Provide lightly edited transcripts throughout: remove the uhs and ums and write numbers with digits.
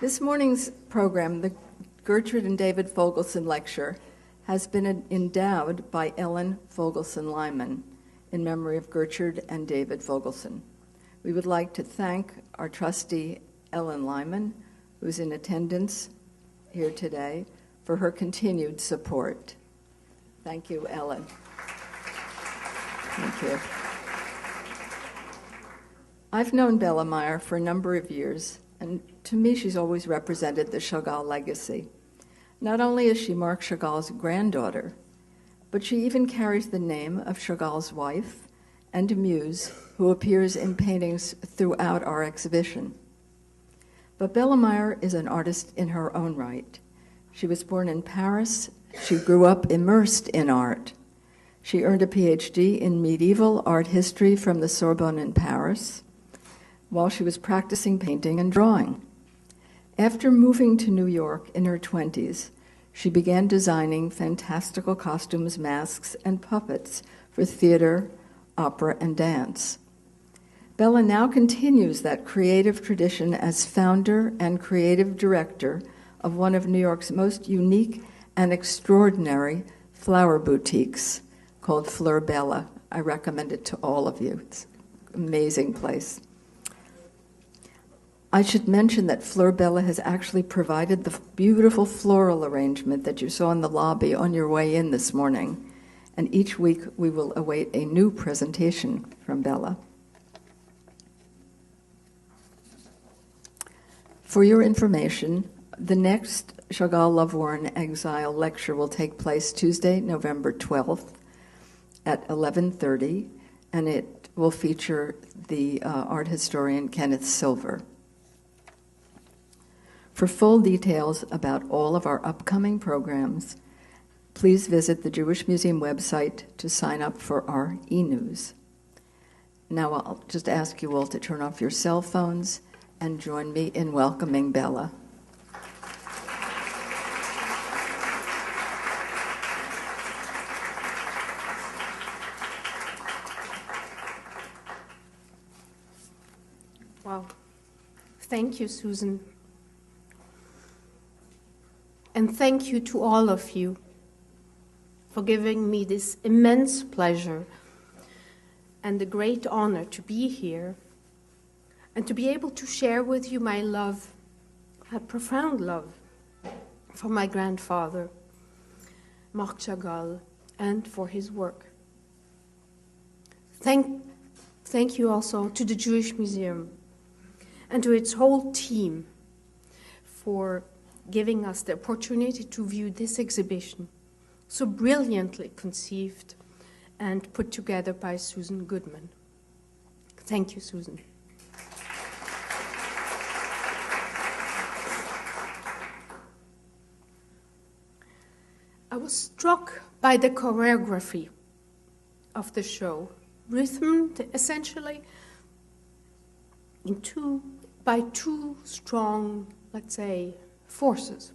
This morning's program, the Gertrude and David Fogelson Lecture, has been endowed by Ellen Fogelson Lyman in memory of Gertrude and David Fogelson. We would like to thank our trustee, Ellen Lyman, who's in attendance here today, for her continued support. Thank you, Ellen. Thank you. I've known Bella Meyer for a number of years, and to me, she's always represented the Chagall legacy. Not only is she Marc Chagall's granddaughter, but she even carries the name of Chagall's wife and muse, who appears in paintings throughout our exhibition. But Bella Meyer is an artist in her own right. She was born in Paris. She grew up immersed in art. She earned a PhD in medieval art history from the Sorbonne in Paris while she was practicing painting and drawing. After moving to New York in her 20s, she began designing fantastical costumes, masks, and puppets for theater, opera, and dance. Bella now continues that creative tradition as founder and creative director of one of New York's most unique and extraordinary flower boutiques called Floral. I recommend it to all of you. It's an amazing place. I should mention that Floral has actually provided the beautiful floral arrangement that you saw in the lobby on your way in this morning. And each week we will await a new presentation from Bella. For your information, the next Chagall Love-Warren Exile lecture will take place Tuesday, November 12th at 11:30, and it will feature the art historian Kenneth Silver. For full details about all of our upcoming programs, please visit the Jewish Museum website to sign up for our e-news. Now I'll just ask you all to turn off your cell phones and join me in welcoming Bella. Wow. Thank you, Susan. And thank you to all of you for giving me this immense pleasure and the great honor to be here and to be able to share with you my love, a profound love for my grandfather, Marc Chagall, and for his work. Thank you also to the Jewish Museum and to its whole team for giving us the opportunity to view this exhibition, so brilliantly conceived and put together by Susan Goodman. Thank you, Susan. I was struck by the choreography of the show, rhythmed essentially by two strong, let's say, forces.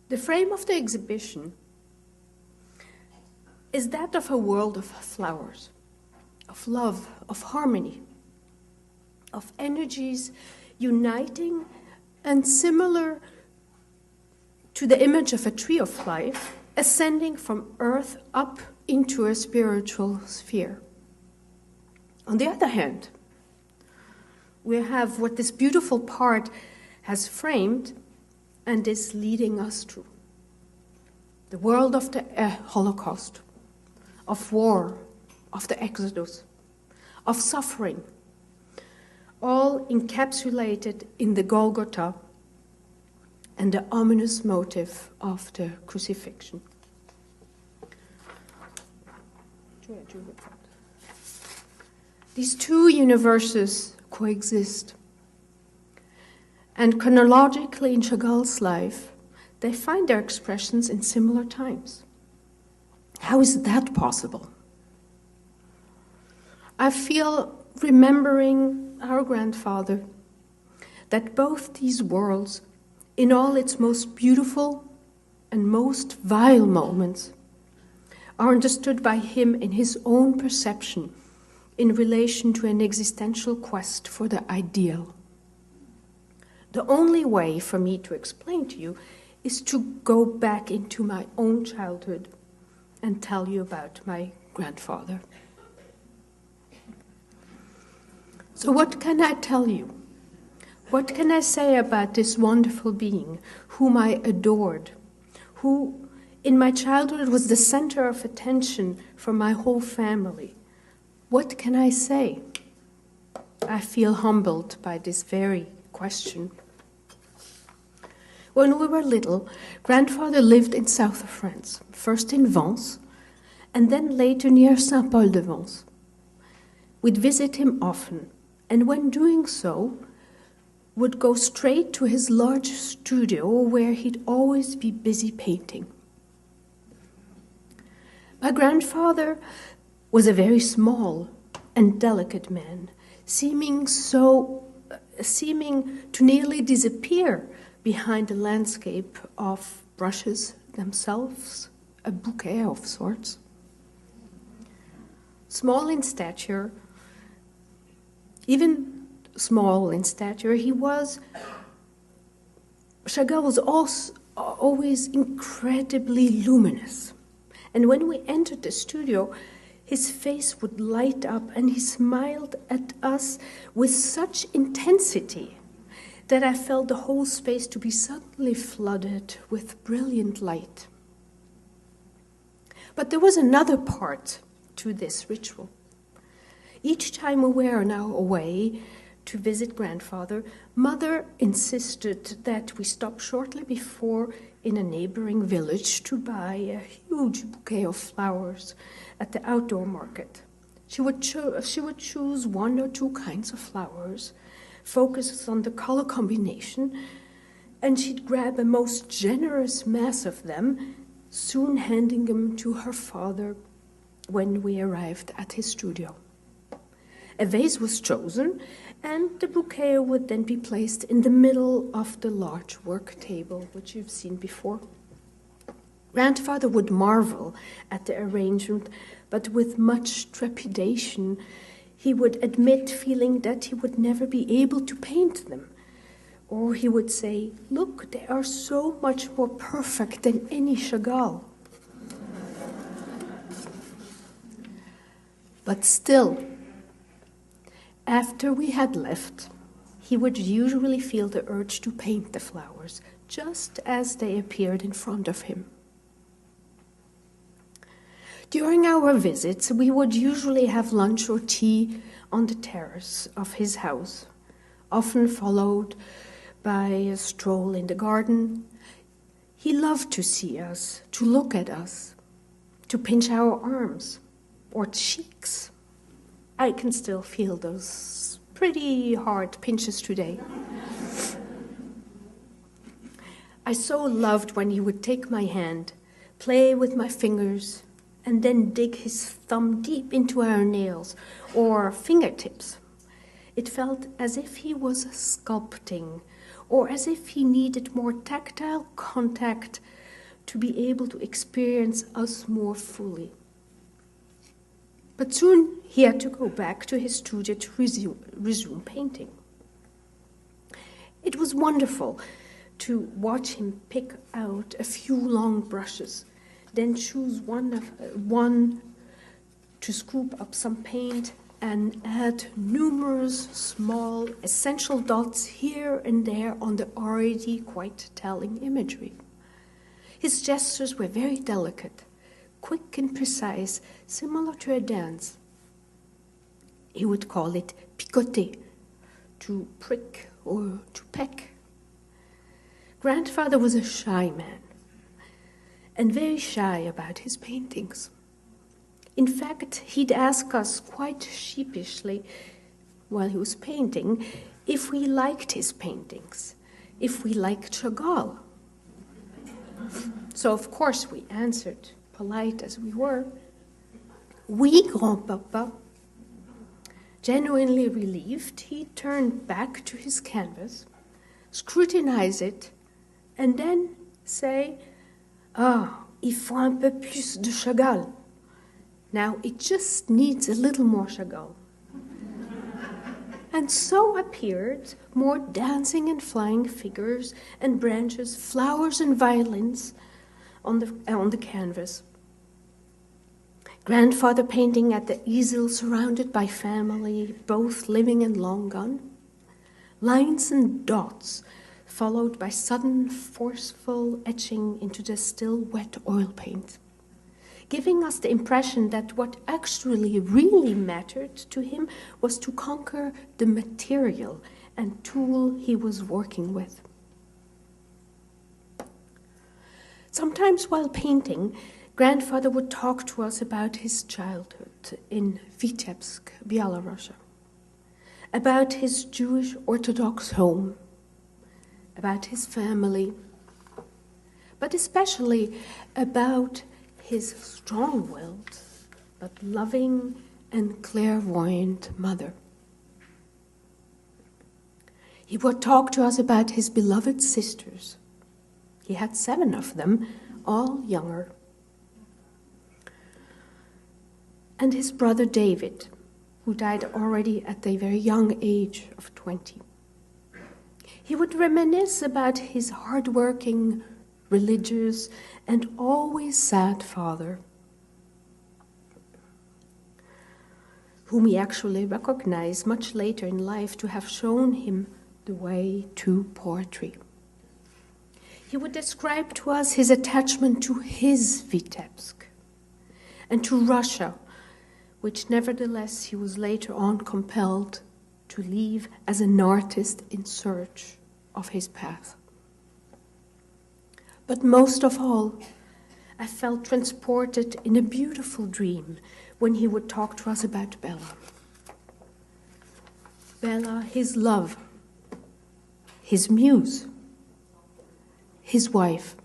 The frame of the exhibition is that of a world of flowers, of love, of harmony, of energies uniting and similar to the image of a tree of life ascending from earth up into a spiritual sphere. On the other hand, we have what this beautiful part has framed and is leading us to. The world of the Holocaust, of war, of the Exodus, of suffering, all encapsulated in the Golgotha and the ominous motif of the Crucifixion. These two universes coexist. And chronologically in Chagall's life, they find their expressions in similar times. How is that possible? I feel, remembering our grandfather, that both these worlds, in all its most beautiful and most vile moments, are understood by him in his own perception in relation to an existential quest for the ideal. The only way for me to explain to you is to go back into my own childhood and tell you about my grandfather. So what can I tell you? What can I say about this wonderful being whom I adored, who in my childhood was the center of attention for my whole family? What can I say? I feel humbled by this very question. When we were little, grandfather lived in south of France, first in Vence, and then later near Saint-Paul-de-Vence. We'd visit him often, and when doing so, would go straight to his large studio where he'd always be busy painting. My grandfather was a very small and delicate man, seeming to nearly disappear behind the landscape of brushes themselves, a bouquet of sorts. Small in stature, even small in stature, Chagall was also always incredibly luminous. And when we entered the studio, his face would light up and he smiled at us with such intensity that I felt the whole space to be suddenly flooded with brilliant light. But there was another part to this ritual. Each time we were now away to visit grandfather, Mother insisted that we stop shortly before in a neighboring village to buy a huge bouquet of flowers at the outdoor market. She would choose one or two kinds of flowers, focus on the color combination, and she'd grab a most generous mass of them, soon handing them to her father when we arrived at his studio. A vase was chosen, and the bouquet would then be placed in the middle of the large work table, which you've seen before. Grandfather would marvel at the arrangement, but with much trepidation, he would admit feeling that he would never be able to paint them. Or he would say, "Look, they are so much more perfect than any Chagall." But still, after we had left, he would usually feel the urge to paint the flowers, just as they appeared in front of him. During our visits, we would usually have lunch or tea on the terrace of his house, often followed by a stroll in the garden. He loved to see us, to look at us, to pinch our arms or cheeks. I can still feel those pretty hard pinches today. I so loved when he would take my hand, play with my fingers, and then dig his thumb deep into our nails or fingertips. It felt as if he was sculpting, or as if he needed more tactile contact to be able to experience us more fully. But soon he had to go back to his studio to resume painting. It was wonderful to watch him pick out a few long brushes, then choose one to scoop up some paint and add numerous small essential dots here and there on the already quite telling imagery. His gestures were very delicate, quick and precise, similar to a dance. He would call it picoter, to prick or to peck. Grandfather was a shy man, and very shy about his paintings. In fact, he'd ask us quite sheepishly, while he was painting, if we liked his paintings, if we liked Chagall. So, of course, we answered, polite as we were, "Oui, grandpapa." Genuinely relieved, he turned back to his canvas, scrutinize it, and then say, "Ah, il faut un peu plus de Chagall. Now, it just needs a little more Chagall." And so appeared more dancing and flying figures and branches, flowers and violins on the canvas. Grandfather painting at the easel surrounded by family, both living and long gone. Lines and dots followed by sudden forceful etching into the still wet oil paint, giving us the impression that what actually really mattered to him was to conquer the material and tool he was working with. Sometimes while painting, Grandfather would talk to us about his childhood in Vitebsk, Belarus, about his Jewish Orthodox home, about his family, but especially about his strong-willed but loving and clairvoyant mother. He would talk to us about his beloved sisters. He had 7 of them, all younger. And his brother David, who died already at a very young age of 20. He would reminisce about his hardworking, religious, and always sad father, whom he actually recognized much later in life to have shown him the way to poetry. He would describe to us his attachment to his Vitebsk and to Russia, which nevertheless he was later on compelled to leave as an artist in search of his path. But most of all, I felt transported in a beautiful dream when he would talk to us about Bella. Bella, his love, his muse, his wife,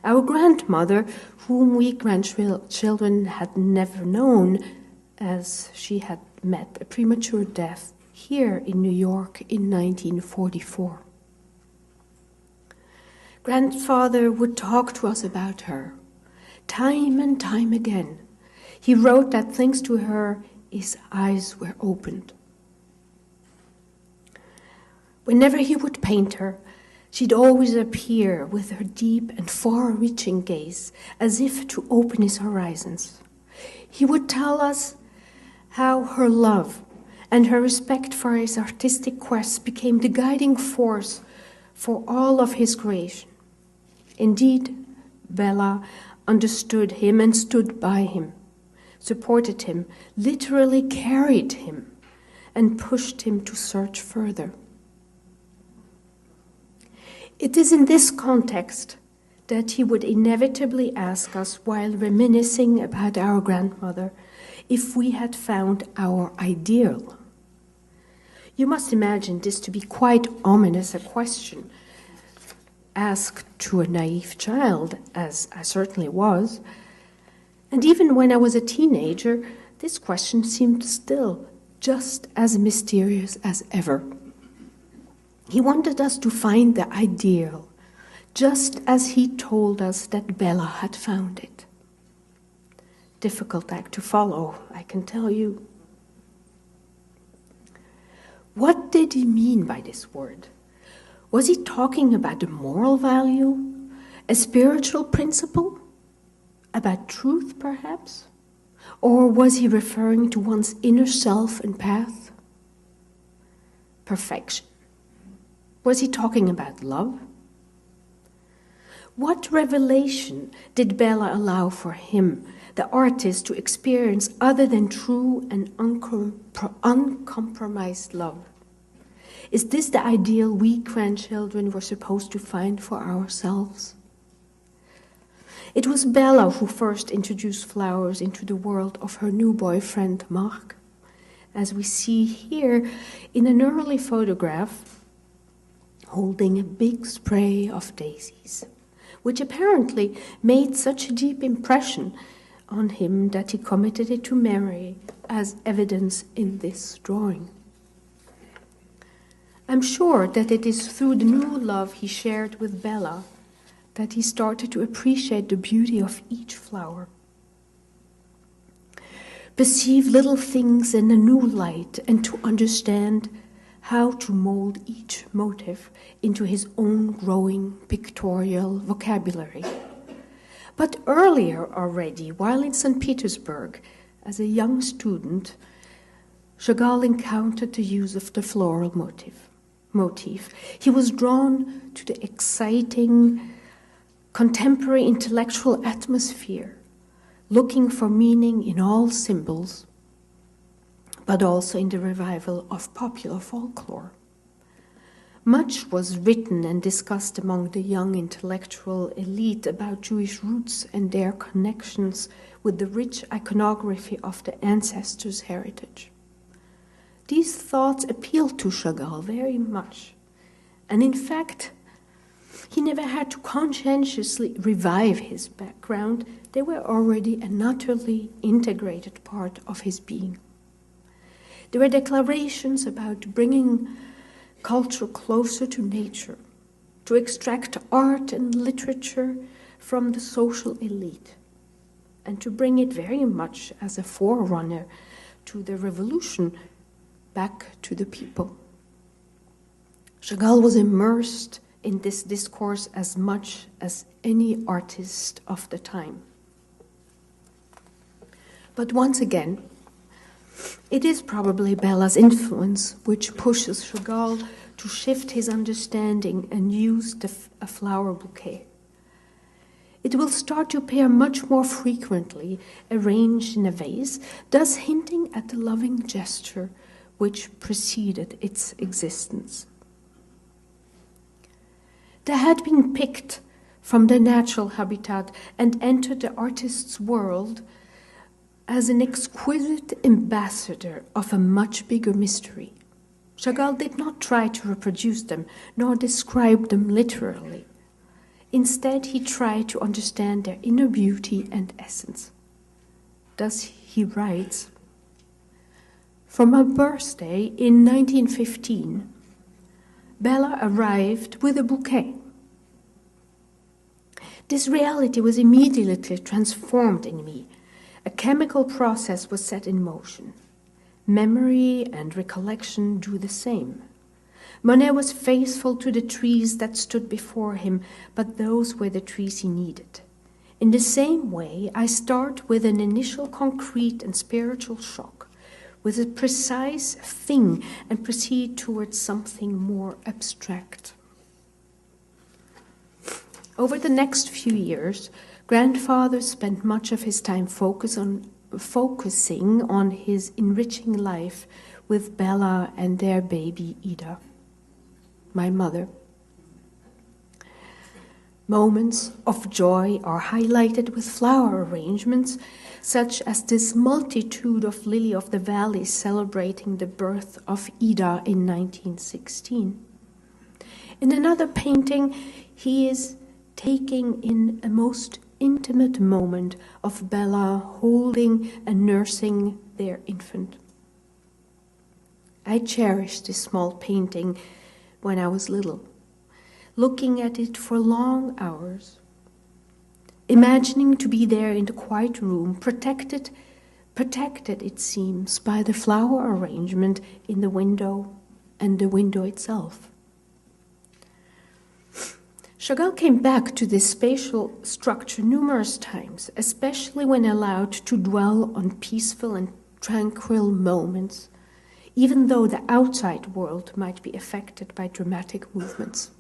our grandmother, whom we grandchildren had never known, as she had met a premature death here in New York in 1944. Grandfather would talk to us about her, time and time again. He wrote that thanks to her, his eyes were opened. Whenever he would paint her, she'd always appear with her deep and far-reaching gaze, as if to open his horizons. He would tell us how her love and her respect for his artistic quests became the guiding force for all of his creation. Indeed, Bella understood him and stood by him, supported him, literally carried him, and pushed him to search further. It is in this context that he would inevitably ask us, while reminiscing about our grandmother, if we had found our ideal. You must imagine this to be quite ominous a question asked to a naive child, as I certainly was. And even when I was a teenager, this question seemed still just as mysterious as ever. He wanted us to find the ideal, just as he told us that Bella had found it. Difficult act to follow, I can tell you. What did he mean by this word? Was he talking about a moral value, a spiritual principle, about truth perhaps? Or was he referring to one's inner self and path? Perfection. Was he talking about love? What revelation did Bella allow for him, the artist, to experience other than true and uncompromised love? Is this the ideal we grandchildren were supposed to find for ourselves? It was Bella who first introduced flowers into the world of her new boyfriend, Marc, as we see here in an early photograph holding a big spray of daisies, which apparently made such a deep impression on him that he committed it to memory, as evidence in this drawing. I'm sure that it is through the new love he shared with Bella that he started to appreciate the beauty of each flower. perceive little things in a new light, and to understand how to mold each motif into his own growing pictorial vocabulary. But earlier already, while in St. Petersburg, as a young student, Chagall encountered the use of the floral motif. He was drawn to the exciting contemporary intellectual atmosphere, looking for meaning in all symbols, but also in the revival of popular folklore. Much was written and discussed among the young intellectual elite about Jewish roots and their connections with the rich iconography of the ancestors' heritage. These thoughts appealed to Chagall very much, and in fact, he never had to conscientiously revive his background. They were already an utterly integrated part of his being. There were declarations about bringing culture closer to nature, to extract art and literature from the social elite, and to bring it very much as a forerunner to the revolution back to the people. Chagall was immersed in this discourse as much as any artist of the time. But once again, it is probably Bella's influence which pushes Chagall to shift his understanding and use a flower bouquet. It will start to appear much more frequently arranged in a vase, thus hinting at the loving gesture which preceded its existence. They had been picked from their natural habitat and entered the artist's world as an exquisite ambassador of a much bigger mystery. Chagall did not try to reproduce them, nor describe them literally. Instead, he tried to understand their inner beauty and essence. Thus, he writes, "For my birthday in 1915, Bella arrived with a bouquet. This reality was immediately transformed in me. A chemical process was set in motion. Memory and recollection do the same. Monet was faithful to the trees that stood before him, but those were the trees he needed. In the same way, I start with an initial concrete and spiritual shock, with a precise thing, and proceed towards something more abstract." Over the next few years, grandfather spent much of his time focusing on his enriching life with Bella and their baby Ida, my mother. Moments of joy are highlighted with flower arrangements, such as this multitude of lily of the valley celebrating the birth of Ida in 1916. In another painting, he is taking in a most intimate moment of Bella holding and nursing their infant. I cherished this small painting when I was little, looking at it for long hours, imagining to be there in the quiet room, protected, it seems, by the flower arrangement in the window and the window itself. Chagall came back to this spatial structure numerous times, especially when allowed to dwell on peaceful and tranquil moments, even though the outside world might be affected by dramatic movements.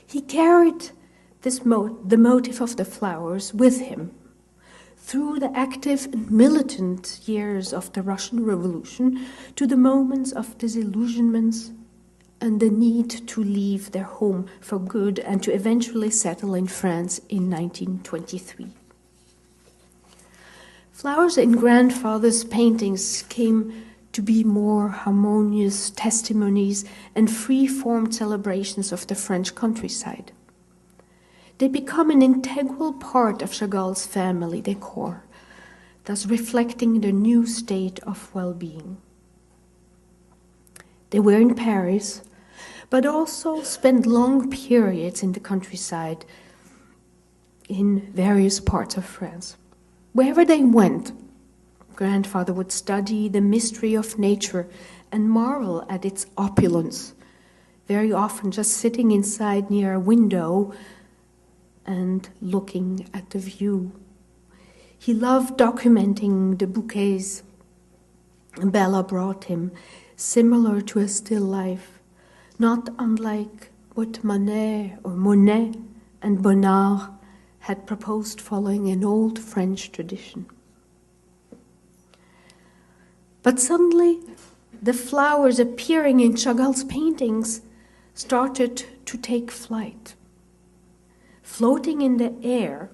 He carried the motif of the flowers with him through the active and militant years of the Russian Revolution to the moments of disillusionments and the need to leave their home for good and to eventually settle in France in 1923. Flowers in grandfather's paintings came to be more harmonious testimonies and free-formed celebrations of the French countryside. They become an integral part of Chagall's family decor, thus reflecting the new state of well-being. They were in Paris, but also spent long periods in the countryside in various parts of France. Wherever they went, grandfather would study the mystery of nature and marvel at its opulence, very often just sitting inside near a window and looking at the view. He loved documenting the bouquets Bella brought him, similar to a still life, not unlike what Monet and Bonnard had proposed following an old French tradition. But suddenly, the flowers appearing in Chagall's paintings started to take flight. Floating in the air,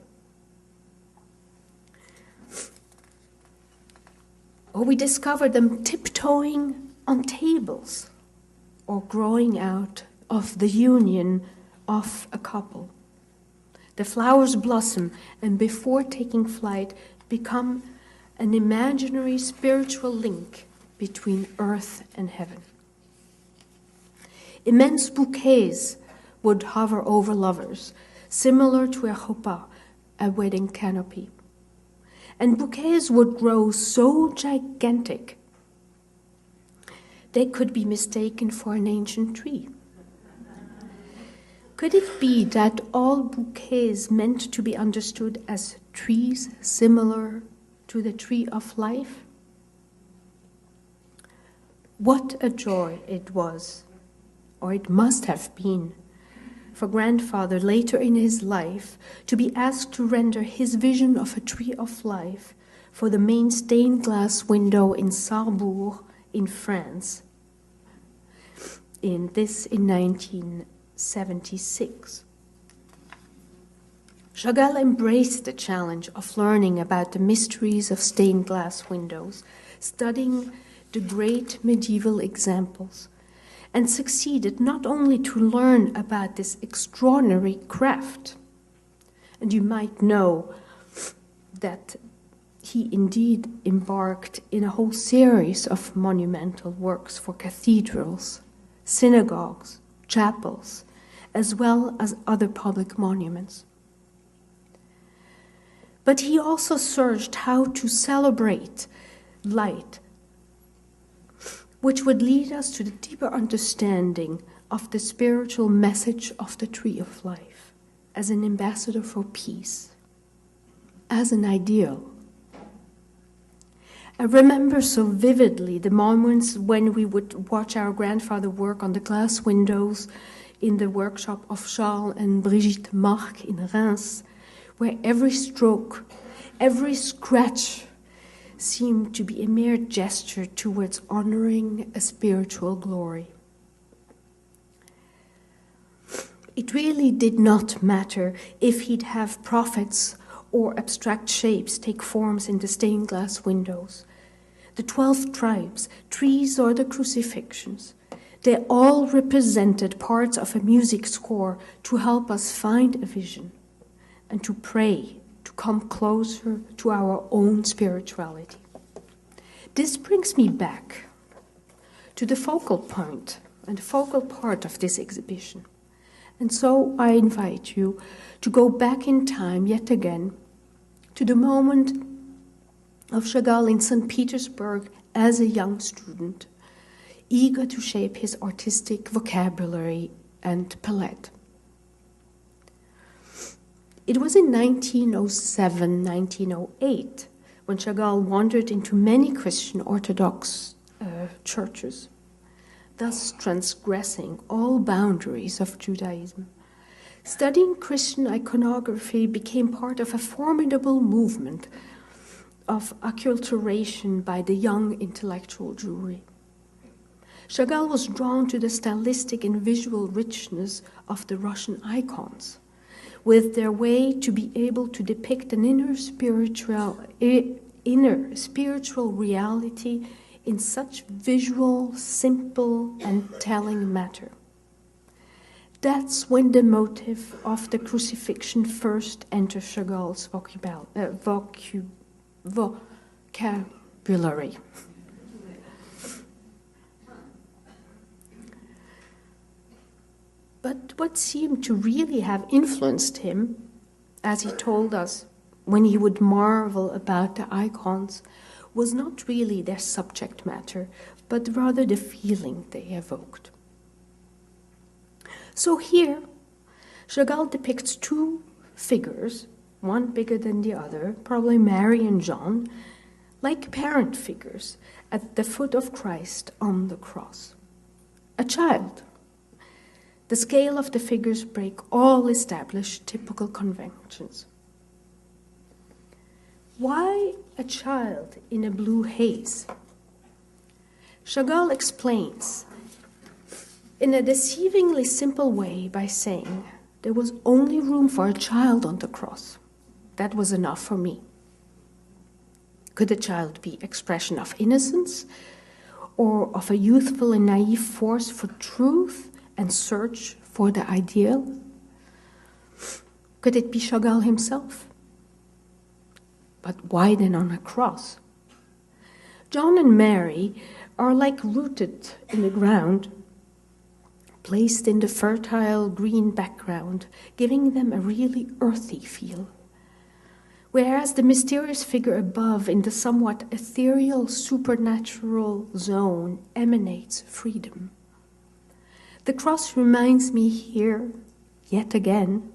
or we discovered them tiptoeing on tables, or growing out of the union of a couple. The flowers blossom, and before taking flight, become an imaginary spiritual link between earth and heaven. Immense bouquets would hover over lovers, similar to a chuppah, a wedding canopy. And bouquets would grow so gigantic they could be mistaken for an ancient tree. Could it be that all bouquets meant to be understood as trees similar to the tree of life? What a joy it was, or it must have been, for grandfather later in his life to be asked to render his vision of a tree of life for the main stained glass window in Sarrebourg in France, in 1976. Chagall embraced the challenge of learning about the mysteries of stained glass windows, studying the great medieval examples, and succeeded not only to learn about this extraordinary craft, and you might know that he indeed embarked in a whole series of monumental works for cathedrals, synagogues, chapels, as well as other public monuments. But he also searched how to celebrate light, which would lead us to the deeper understanding of the spiritual message of the tree of life as an ambassador for peace, as an ideal. I remember so vividly the moments when we would watch our grandfather work on the glass windows in the workshop of Charles and Brigitte Marc in Reims, where every stroke, every scratch seemed to be a mere gesture towards honoring a spiritual glory. It really did not matter if he'd have prophets or abstract shapes take forms in the stained glass windows. The 12 tribes, trees, or the crucifixions, they all represented parts of a music score to help us find a vision and to pray, to come closer to our own spirituality. This brings me back to the focal point and the focal part of this exhibition. And so I invite you to go back in time yet again to the moment of Chagall in St. Petersburg as a young student, eager to shape his artistic vocabulary and palette. It was in 1907, 1908, when Chagall wandered into many Christian Orthodox churches, thus transgressing all boundaries of Judaism. Studying Christian iconography became part of a formidable movement of acculturation by the young intellectual Jewry. Chagall was drawn to the stylistic and visual richness of the Russian icons, with their way to be able to depict an inner spiritual reality in such visual, simple, and telling matter. That's when the motif of the crucifixion first enters Chagall's vocabulary. But what seemed to really have influenced him, as he told us when he would marvel about the icons, was not really their subject matter, but rather the feeling they evoked. So here, Chagall depicts two figures, one bigger than the other, probably Mary and John, like parent figures at the foot of Christ on the cross. A child. The scale of the figures break all established typical conventions. Why a child in a blue haze? Chagall explains in a deceivingly simple way by saying, there was only room for a child on the cross. That was enough for me. Could a child be expression of innocence or of a youthful and naive force for truth and search for the ideal? Could it be Chagall himself? But why then on a cross? John and Mary are like rooted in the ground, placed in the fertile green background, giving them a really earthy feel. Whereas the mysterious figure above in the somewhat ethereal supernatural zone emanates freedom. The cross reminds me here, yet again,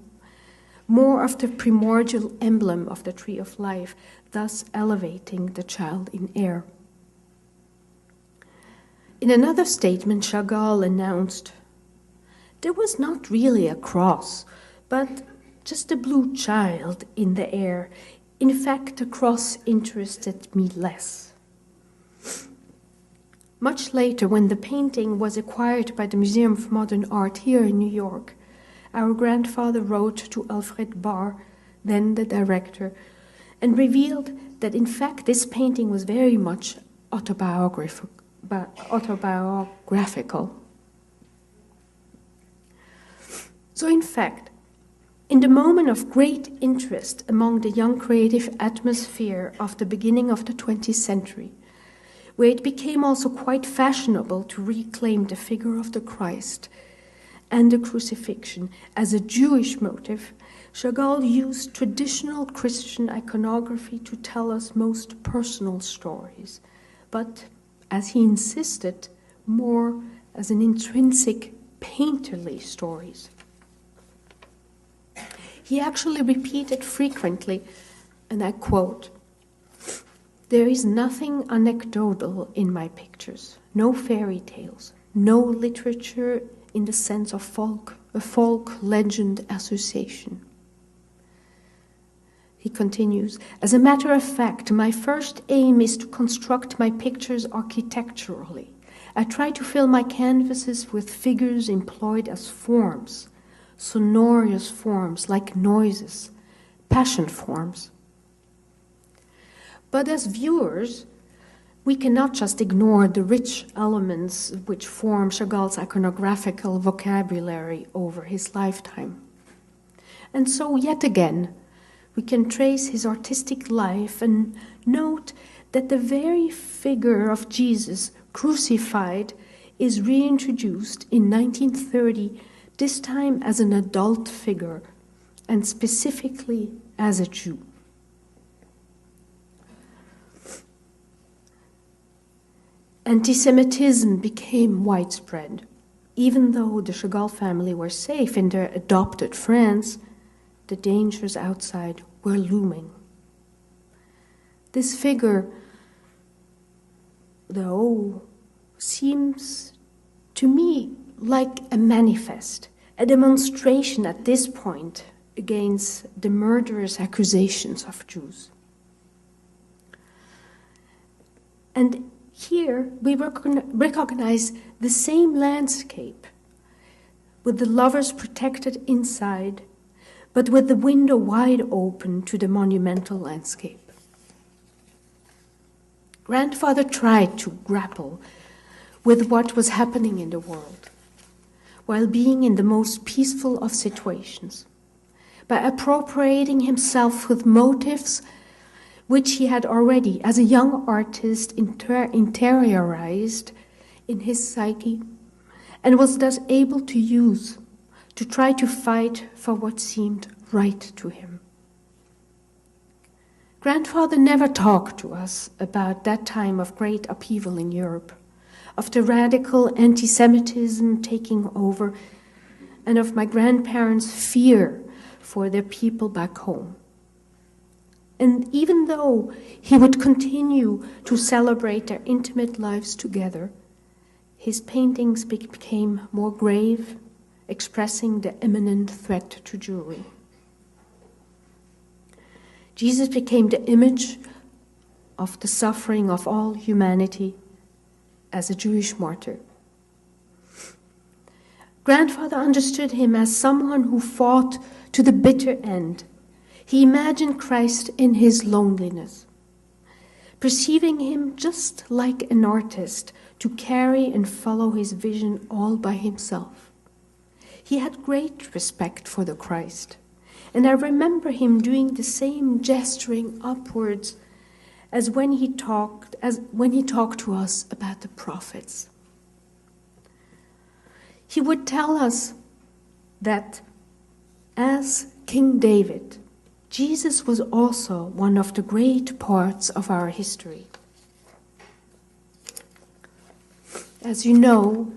more of the primordial emblem of the tree of life, thus elevating the child in air. In another statement, Chagall announced, there was not really a cross, but just a blue child in the air. In fact, the cross interested me less. Much later, when the painting was acquired by the Museum of Modern Art here in New York, our grandfather wrote to Alfred Barr, then the director, and revealed that in fact this painting was very much autobiographical. So in fact, in the moment of great interest among the young creative atmosphere of the beginning of the 20th century, where it became also quite fashionable to reclaim the figure of the Christ and the crucifixion as a Jewish motif, Chagall used traditional Christian iconography to tell us most personal stories, but, as he insisted, more as an intrinsic painterly stories. He actually repeated frequently, and I quote, "There is nothing anecdotal in my pictures, no fairy tales, no literature in the sense of a folk legend association." He continues, "As a matter of fact, my first aim is to construct my pictures architecturally. I try to fill my canvases with figures employed as forms, sonorous forms like noises, passion forms. But as viewers, we cannot just ignore the rich elements which form Chagall's iconographical vocabulary over his lifetime. And so, yet again, we can trace his artistic life and note that the very figure of Jesus crucified is reintroduced in 1930, this time as an adult figure, and specifically as a Jew. Anti-Semitism became widespread. Even though the Chagall family were safe in their adopted France, the dangers outside were looming. This figure, though, seems to me like a manifest, a demonstration at this point against the murderous accusations of Jews. And here we recognize the same landscape, with the lovers protected inside, but with the window wide open to the monumental landscape. Grandfather tried to grapple with what was happening in the world, while being in the most peaceful of situations, by appropriating himself with motifs which he had already, as a young artist, interiorized in his psyche, and was thus able to use to try to fight for what seemed right to him. Grandfather never talked to us about that time of great upheaval in Europe, of the radical anti-Semitism taking over, and of my grandparents' fear for their people back home. And even though he would continue to celebrate their intimate lives together, his paintings became more grave, expressing the imminent threat to Jewry. Jesus became the image of the suffering of all humanity as a Jewish martyr. Grandfather understood him as someone who fought to the bitter end. He imagined Christ in his loneliness, perceiving him just like an artist to carry and follow his vision all by himself. He had great respect for the Christ, and I remember him doing the same gesturing upwards as when he talked to us about the prophets. He would tell us that as King David, Jesus was also one of the great parts of our history. As you know,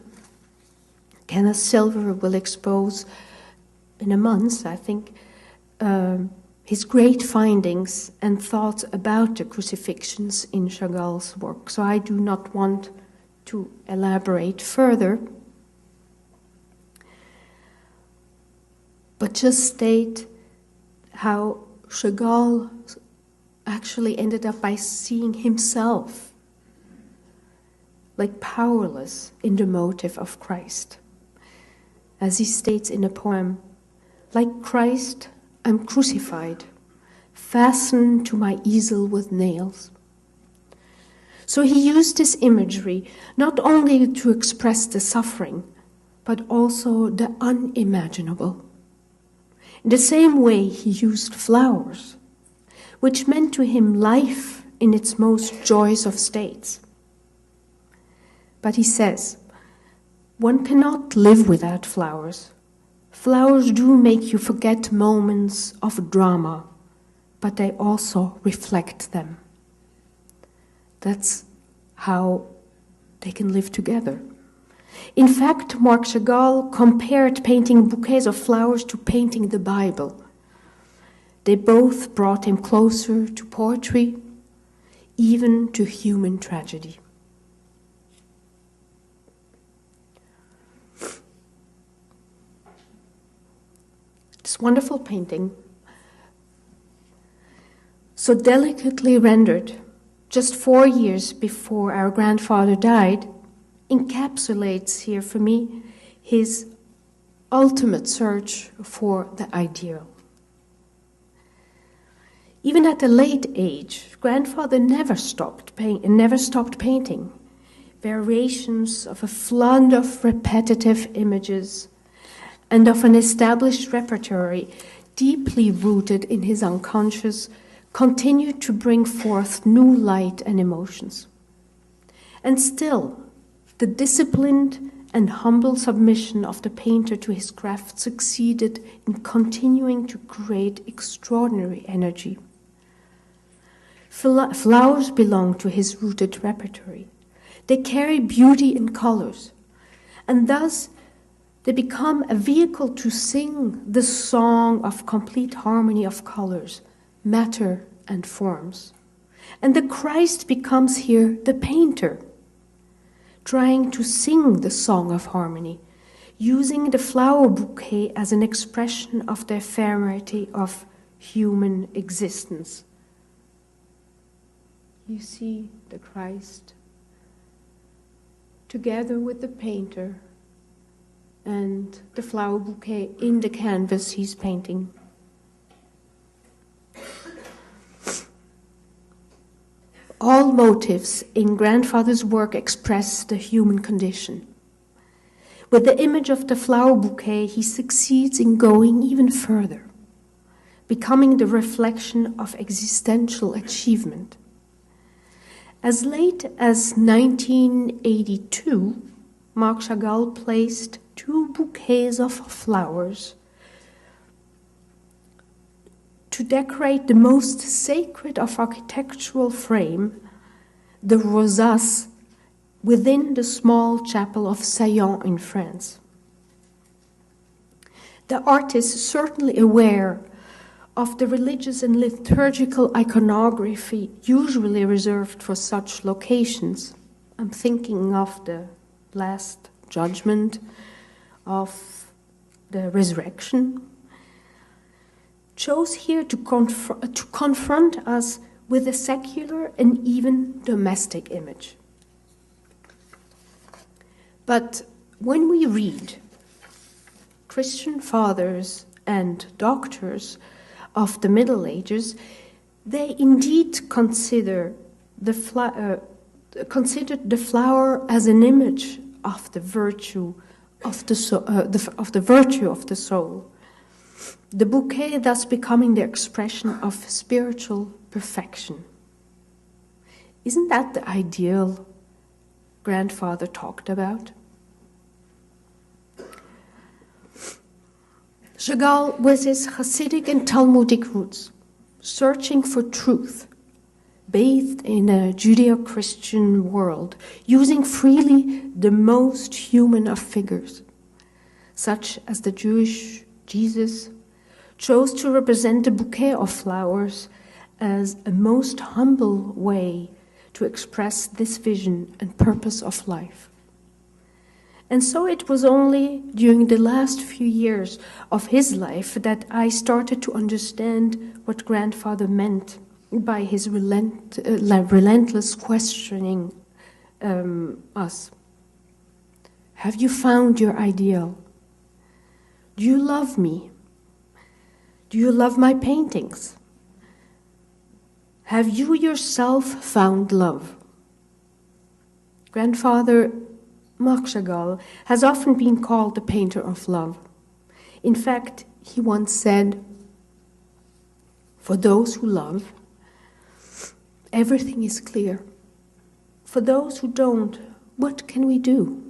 Kenneth Silver will expose in a month, I think, his great findings and thoughts about the crucifixions in Chagall's work. So I do not want to elaborate further, but just state how Chagall actually ended up by seeing himself like powerless in the motive of Christ. As he states in a poem, "Like Christ, I'm crucified, fastened to my easel with nails." So he used this imagery not only to express the suffering, but also the unimaginable. In the same way, he used flowers, which meant to him life in its most joyous of states. But he says, one cannot live without flowers. Flowers do make you forget moments of drama, but they also reflect them. That's how they can live together. In fact, Marc Chagall compared painting bouquets of flowers to painting the Bible. They both brought him closer to poetry, even to human tragedy. This wonderful painting, so delicately rendered just 4 years before our grandfather died, encapsulates here for me his ultimate search for the ideal. Even at a late age, grandfather never stopped painting. Variations of a flood of repetitive images and of an established repertory deeply rooted in his unconscious continued to bring forth new light and emotions. And still, the disciplined and humble submission of the painter to his craft succeeded in continuing to create extraordinary energy. Flowers belong to his rooted repertory. They carry beauty in colors, and thus they become a vehicle to sing the song of complete harmony of colors, matter, and forms. And the Christ becomes here the painter, trying to sing the song of harmony, using the flower bouquet as an expression of the ephemerity of human existence. You see the Christ together with the painter and the flower bouquet in the canvas he's painting. All motifs in grandfather's work express the human condition. With the image of the flower bouquet, he succeeds in going even further, becoming the reflection of existential achievement. As late as 1982, Marc Chagall placed 2 bouquets of flowers to decorate the most sacred of architectural frame, the rosace, within the small chapel of Saillant in France. The artist is certainly aware of the religious and liturgical iconography usually reserved for such locations. I'm thinking of the Last Judgment, of the Resurrection, chose here to confront us with a secular and even domestic image. But when we read Christian fathers and doctors of the Middle Ages, they indeed considered the flower as an image of the virtue of the virtue of the soul. The bouquet thus becoming the expression of spiritual perfection. Isn't that the ideal grandfather talked about? Chagall, with his Hasidic and Talmudic roots, searching for truth, bathed in a Judeo-Christian world, using freely the most human of figures, such as the Jewish Jesus, chose to represent the bouquet of flowers as a most humble way to express this vision and purpose of life. And so it was only during the last few years of his life that I started to understand what grandfather meant by his relentless questioning us. Have you found your ideal? Do you love me? Do you love my paintings? Have you yourself found love? Grandfather Marc Chagall has often been called the painter of love. In fact, he once said, "For those who love, everything is clear. For those who don't, what can we do?"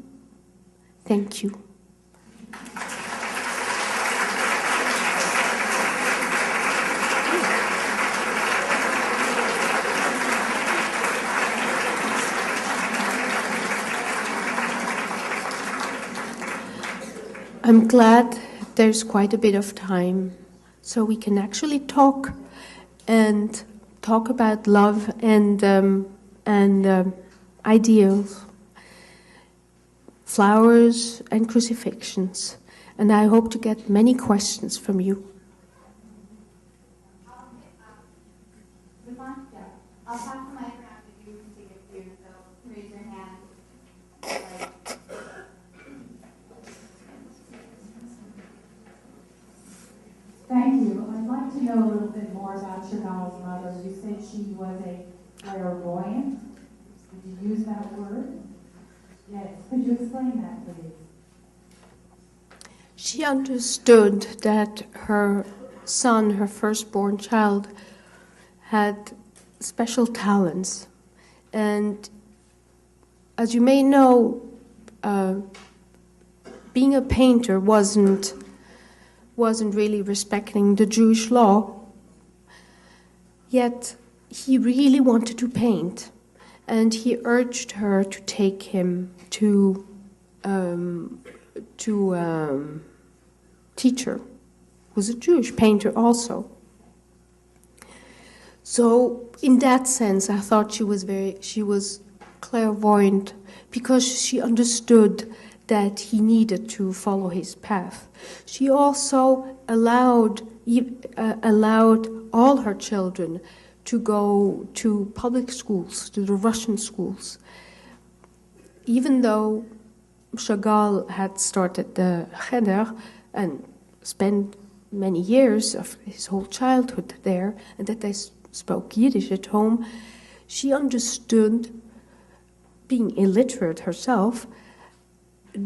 Thank you. I'm glad there's quite a bit of time so we can actually talk about love and ideals, flowers and crucifixions. And I hope to get many questions from you. I'll pass the mic around if you can take it too, so raise your hand. Thank you. I'd like to know a little bit more about Chagall's mother. You said she was a clairvoyant. Did you use that word? Yes. Could you explain that, please? She understood that her son, her firstborn child, had special talents. And as you may know, being a painter wasn't really respecting the Jewish law. Yet he really wanted to paint, and he urged her to take him to teacher, who was a Jewish painter also. So in that sense, I thought she was clairvoyant, because she understood that he needed to follow his path. She also allowed all her children to go to public schools, to the Russian schools. Even though Chagall had started the cheder and spent many years of his whole childhood there, and that they spoke Yiddish at home, she understood, being illiterate herself,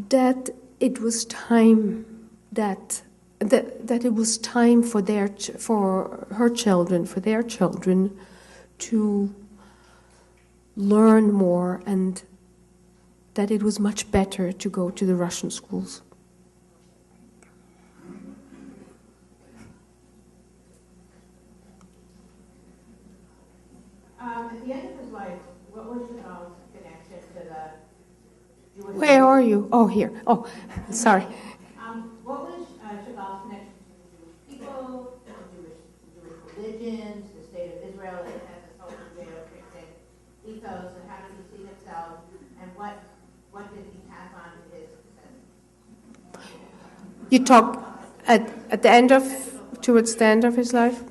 that it was time that it was time for their children to learn more, and that it was much better to go to the Russian schools. At the end of his life, what was Chagall's connection to the Jewish? Where are you? Oh, here. Oh, sorry. What was Chagall's connection to the Jewish people, to Jewish religions, the state of Israel? It has this whole Judeo-Christian ethos, and how did he see himself, and what did he pass on to his descendants? You talk at the end of, towards the end of his life?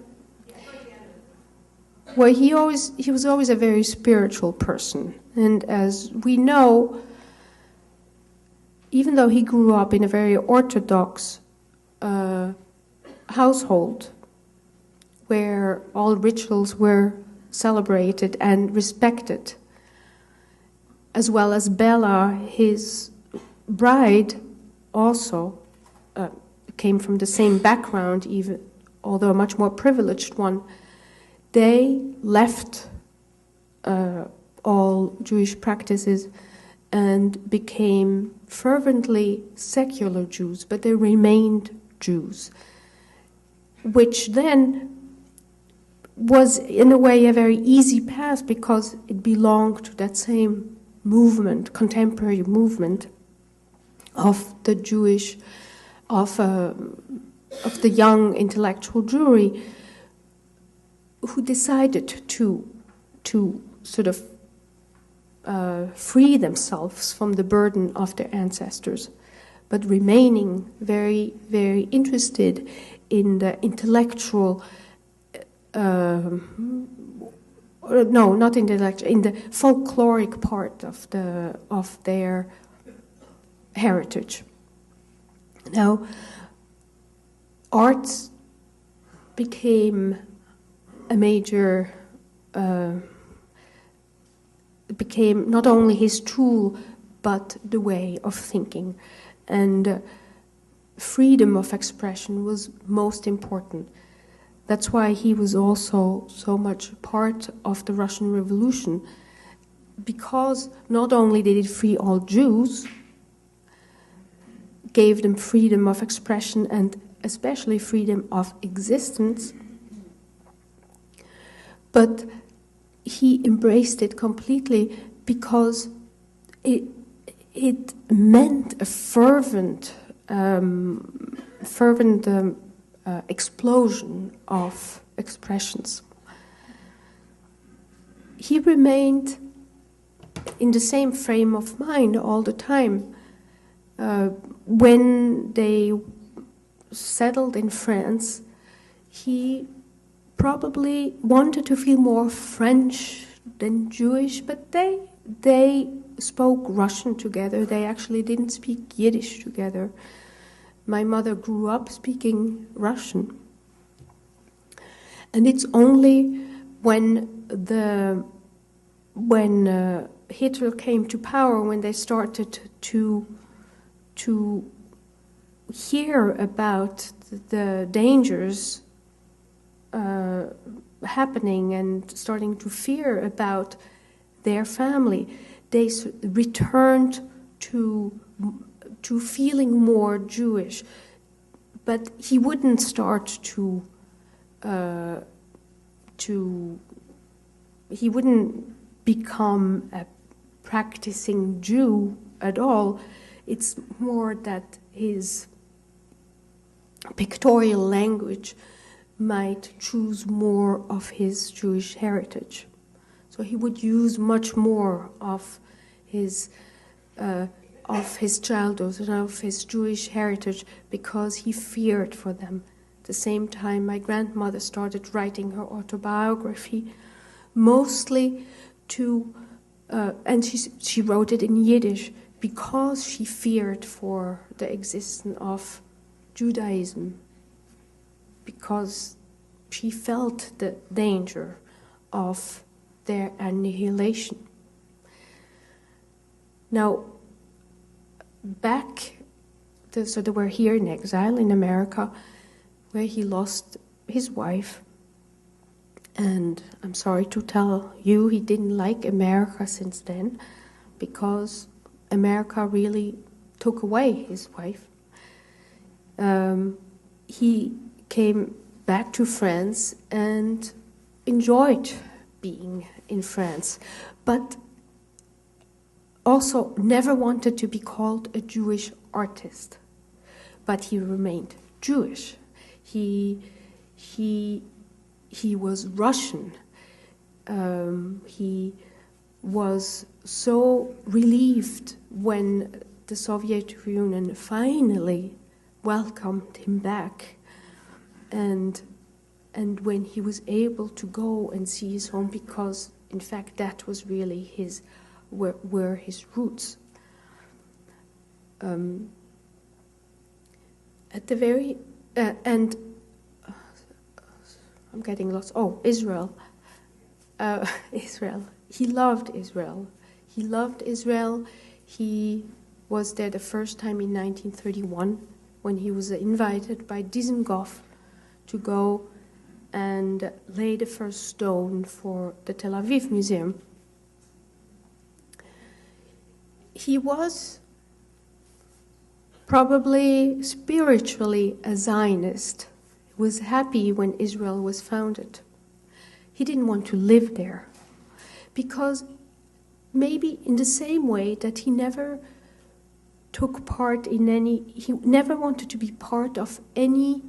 Well, he was always a very spiritual person, and as we know, even though he grew up in a very orthodox household, where all rituals were celebrated and respected, as well as Bella, his bride, also came from the same background, even although a much more privileged one. They left all Jewish practices and became fervently secular Jews, but they remained Jews, which then was in a way a very easy path because it belonged to that same movement, contemporary movement of the Jewish, of the young intellectual Jewry, who decided to sort of free themselves from the burden of their ancestors, but remaining very, very interested in the intellectual, no, not intellectual, in the folkloric part of their heritage. Now, arts became a major, became not only his tool, but the way of thinking. And freedom of expression was most important. That's why he was also so much part of the Russian Revolution, because not only did it free all Jews, gave them freedom of expression and especially freedom of existence, but he embraced it completely because it meant a fervent explosion of expressions. He remained in the same frame of mind all the time. When they settled in France, he probably wanted to feel more French than Jewish, but they spoke Russian together. They actually didn't speak Yiddish together. My mother grew up speaking Russian. And it's only when Hitler came to power, when they started to hear about the dangers happening and starting to fear about their family, they returned to feeling more Jewish. But he wouldn't start he wouldn't become a practicing Jew at all. It's more that his pictorial language might choose more of his Jewish heritage. So he would use much more of his childhood and of his Jewish heritage because he feared for them. At the same time, my grandmother started writing her autobiography, mostly and she wrote it in Yiddish because she feared for the existence of Judaism, because she felt the danger of their annihilation. Now, so they were here in exile in America, where he lost his wife. And I'm sorry to tell you, he didn't like America since then, because America really took away his wife. He came back to France and enjoyed being in France, but also never wanted to be called a Jewish artist. But he remained Jewish. He was Russian. He was so relieved when the Soviet Union finally welcomed him back, and when he was able to go and see his home, because in fact that was really were his roots. At the very and I'm getting lost. Oh, Israel. Israel. He loved Israel. He loved Israel. He was there the first time in 1931 when he was invited by Dizengoff to go and lay the first stone for the Tel Aviv Museum. He was probably spiritually a Zionist. He was happy when Israel was founded. He didn't want to live there because maybe in the same way that he never took part in he never wanted to be part of any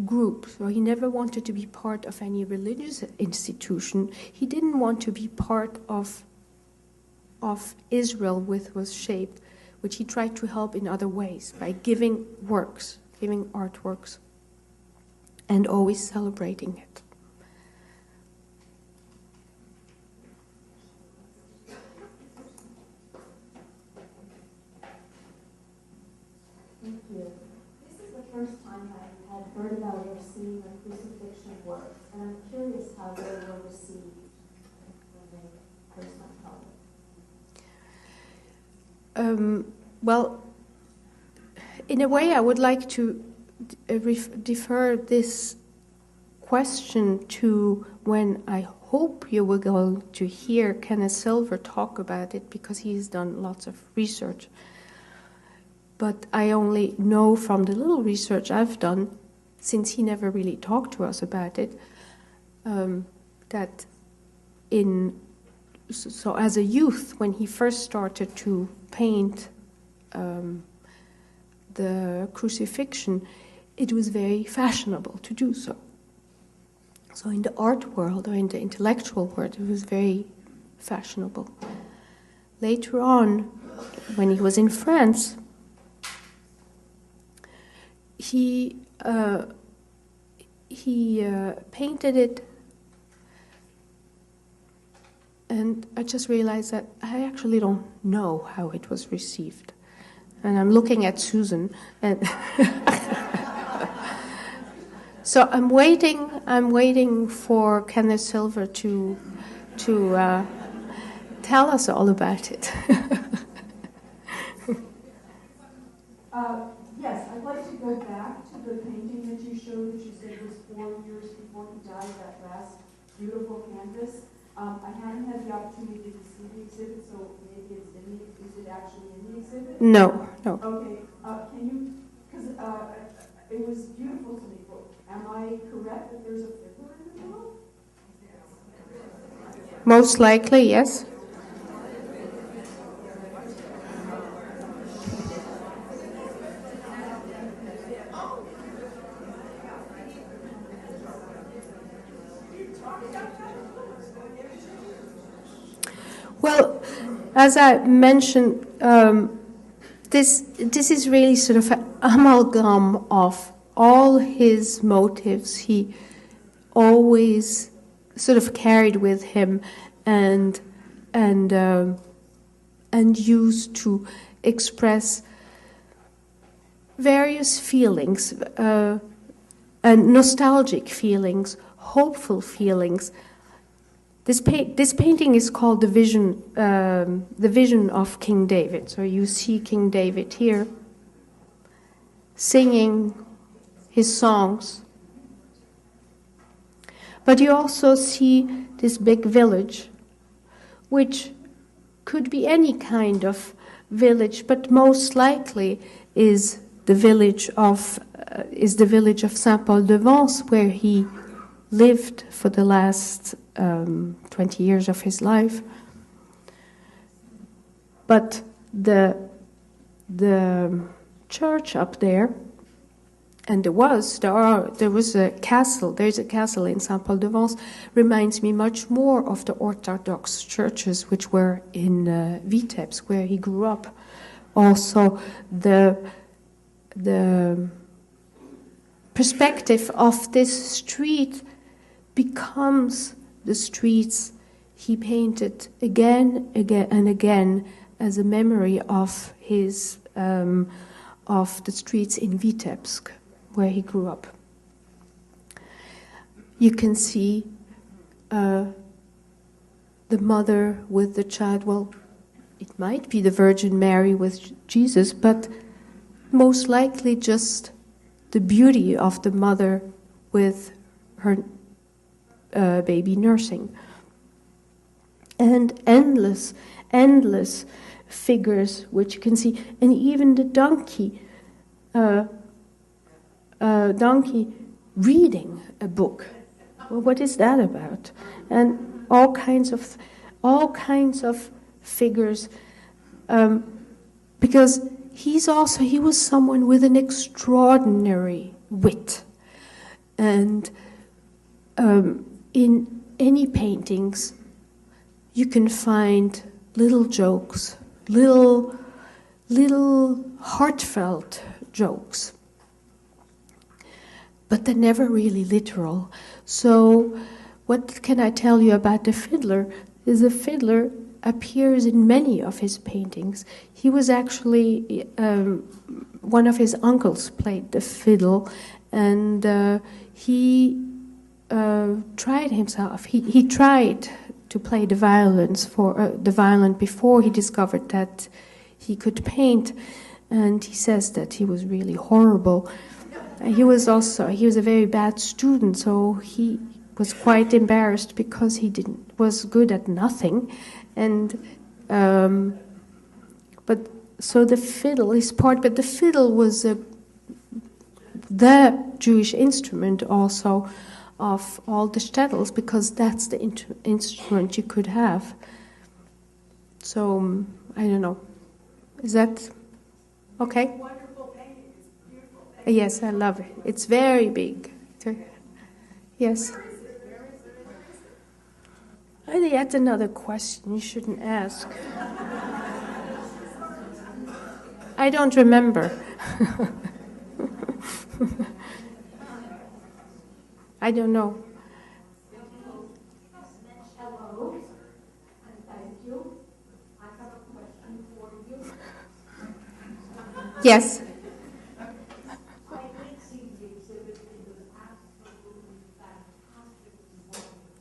group, or he never wanted to be part of any religious institution. He didn't want to be part of Israel was shaped, which he tried to help in other ways by giving artworks, and always celebrating it. Thank you. This is the first time I had heard about or seen the crucifixion works, and I'm curious how they were received when they first went public. Well, in a way, I would like to defer this question to when I hope you will go to hear Kenneth Silver talk about it, because he's done lots of research. But I only know from the little research I've done, since he never really talked to us about it, that so as a youth, when he first started to paint the Crucifixion, it was very fashionable to do so. So in the art world or in the intellectual world, it was very fashionable. Later on, when he was in France, he painted it, and I just realized that I actually don't know how it was received. And I'm looking at Susan, and so I'm waiting for Kenneth Silver to tell us all about it. Yes, I'd like to go back to the painting that you showed that you said was 4 years before he died, that last beautiful canvas. I haven't had the opportunity to see the exhibit, so maybe is it actually in the exhibit? No. Okay, can you, because it was beautiful to me, but am I correct that there's a figure in the middle? Most likely, yes. Well, as I mentioned, this is really sort of an amalgam of all his motives he always sort of carried with him and used to express various feelings, and nostalgic feelings, hopeful feelings. This painting is called the Vision of King David. So you see King David here singing his songs. But you also see this big village, which could be any kind of village, but most likely is the village of Saint-Paul-de-Vence, where he lived for the last 20 years of his life. But the church up there, and there was a castle. There's a castle in Saint-Paul-de-Vence. Reminds me much more of the Orthodox churches, which were in Vitebsk, where he grew up. Also, the perspective of this street becomes the streets he painted again and again as a memory of his of the streets in Vitebsk, where he grew up. You can see the mother with the child. Well, it might be the Virgin Mary with Jesus, but most likely just the beauty of the mother with her baby nursing. And endless figures which you can see, and even the donkey reading a book. Well, what is that about? And all kinds of figures, because he was someone with an extraordinary wit, and in any paintings you can find little jokes, little heartfelt jokes, but they're never really literal. So what can I tell you about the fiddler? Is the fiddler appears in many of his paintings. He was actually, one of his uncles played the fiddle, and he tried himself. He tried to play the violin before he discovered that he could paint, and he says that he was really horrible. He was a very bad student, so he was quite embarrassed because he was good at nothing, and so the fiddle is part, but the fiddle was the Jewish instrument also of all the shtetls, because that's the instrument you could have. So I don't know. Is that okay? Wonderful painting. It's beautiful. Yes, I love it. It's very big. Yes. That's another question you shouldn't ask. I don't remember. I don't know. Hello, and thank you. I have a question for you. Yes. I did see the exhibit. It was absolutely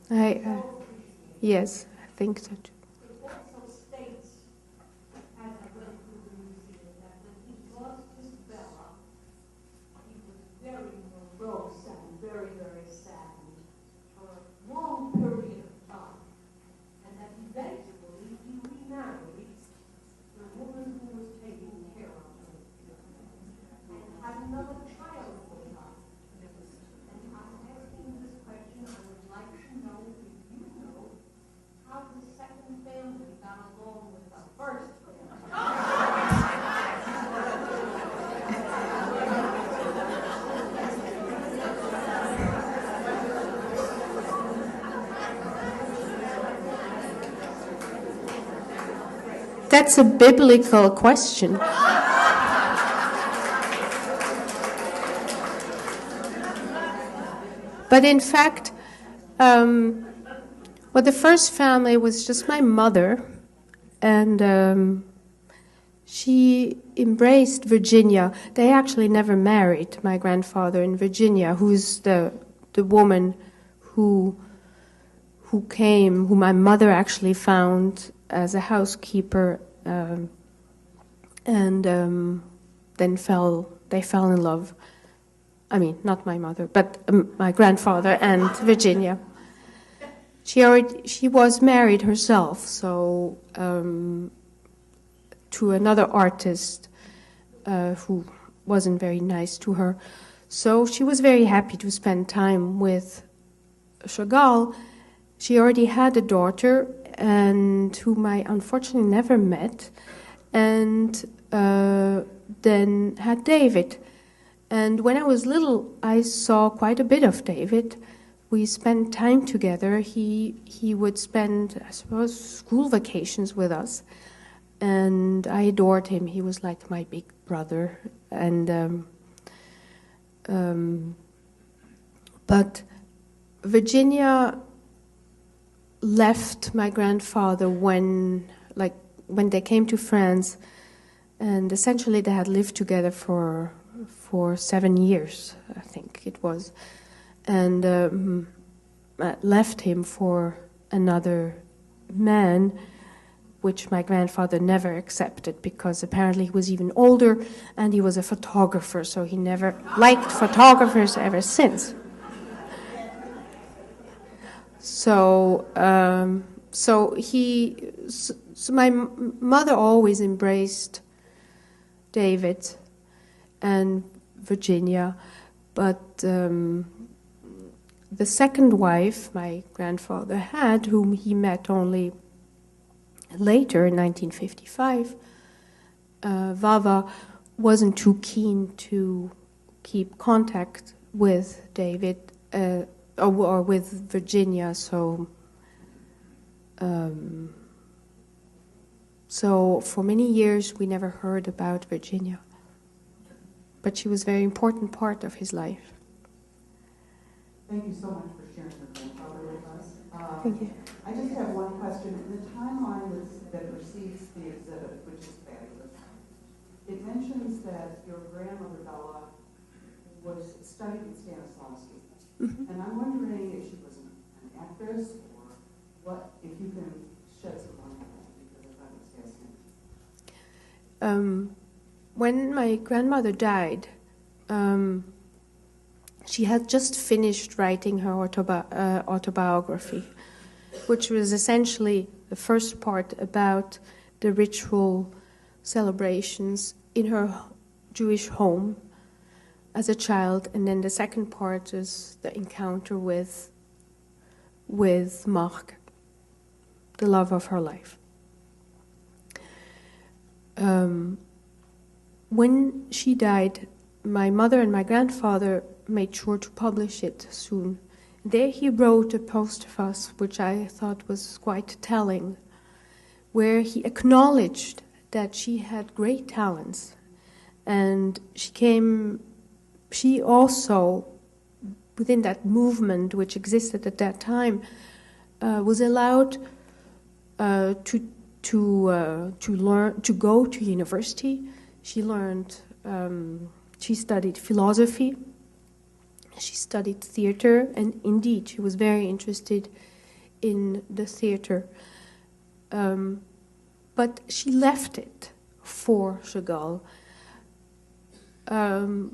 fantastic. Yes, I think so too. It also states, as I went through the museum, that when he lost his Bella, he was very morose and very, very saddened for a long period of time. And that eventually he remarried the woman who was taking care of him and had another child with her. And I'm asking this question, I would like to know if you know how the second family got along with the first That's a biblical question. But in fact, the first family was just my mother, and she embraced Virginia. They actually never married, my grandfather and Virginia, who's the woman who my mother actually found as a housekeeper, and then they fell in love. I mean, not my mother, but my grandfather and Virginia. She was married herself, so to another artist who wasn't very nice to her. So she was very happy to spend time with Chagall, she already had a daughter, and whom I unfortunately never met, and then had David. And when I was little, I saw quite a bit of David. We spent time together. He would spend, I suppose, school vacations with us, and I adored him. He was like my big brother. And but Virginia left my grandfather when they came to France, and essentially they had lived together for 7 years, I think it was, and left him for another man, which my grandfather never accepted because apparently he was even older and he was a photographer, so he never liked photographers ever since. So my mother always embraced David and Virginia, but the second wife my grandfather had, whom he met only later in 1955, Vava, wasn't too keen to keep contact with David or with Virginia, so for many years we never heard about Virginia. But she was a very important part of his life. Thank you so much for sharing your grandfather with us. Thank you. I just have one question. In the timeline that precedes the exhibit, which is fabulous, it mentions that your grandmother Bella studied with Stanislavski. Mm-hmm. And I'm wondering if she was an actress or what, if you can shed some light on that, because I thought it was fascinating. When my grandmother died, she had just finished writing her autobiography, which was essentially the first part about the ritual celebrations in her Jewish home as a child, and then the second part is the encounter with Marc, the love of her life. When she died, my mother and my grandfather made sure to publish it soon. There he wrote a postface, which I thought was quite telling, where he acknowledged that she had great talents, and she also, within that movement which existed at that time, was allowed to learn, to go to university. She learned, she studied philosophy, she studied theater, and indeed she was very interested in the theater. But she left it for Chagall. Chagall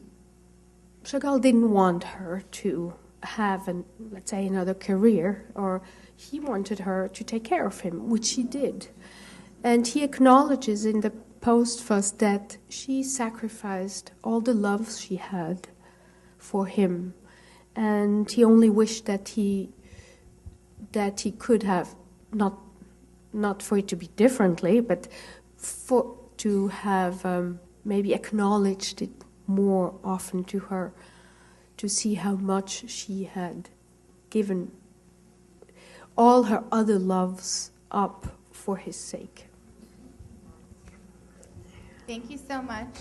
didn't want her to have, let's say, another career, or he wanted her to take care of him, which she did. And he acknowledges in the postface that she sacrificed all the love she had for him, and he only wished that he could have not for it to be differently, but to have maybe acknowledged it more often to her, to see how much she had given all her other loves up for his sake. Thank you so much.